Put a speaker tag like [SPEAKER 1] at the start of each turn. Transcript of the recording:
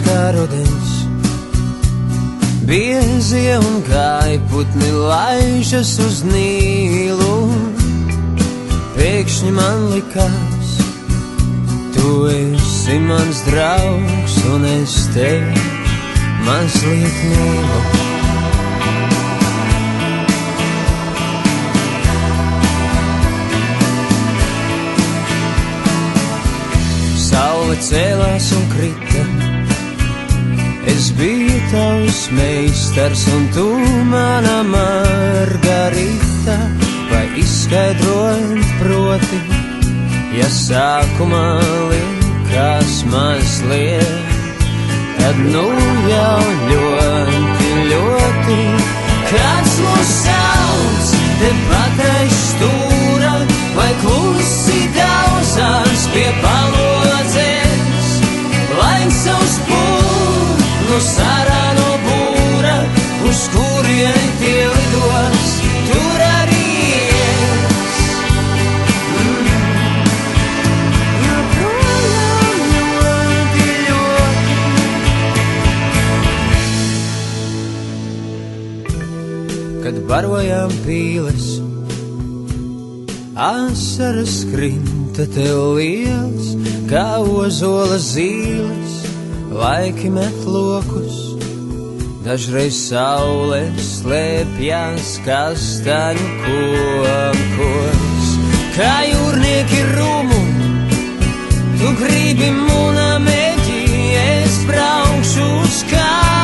[SPEAKER 1] kā rudens. Biezie un gaiputni laižas uz Nīlu. Pēkšņi man likās, tu esi mans draugs, un es tevi mazliet mīlu. Saule cēlās un krita, es biju tavs meistars, un tu mana Margarita. Vai izskaidrot proti, ja sākumā likās mazliet, tad nu jau ļoti, ļoti. Kāds mūs sauc tepat aiz stūra, vai klusi daudzās pie palodzes, laiks savus pūnus ārā no būra, uz kurien tie lidos, tur arī es. Joprojām ļoti, ļoti. Kad barojām pīles, asaras krinta tev liels, kā ozola zīles, laiki met lokus. Dažreiz saule slēpjas kastaņu kokos, kā jūrnieki rumu. Tu gribi munā meģi, es braukšu uz kā.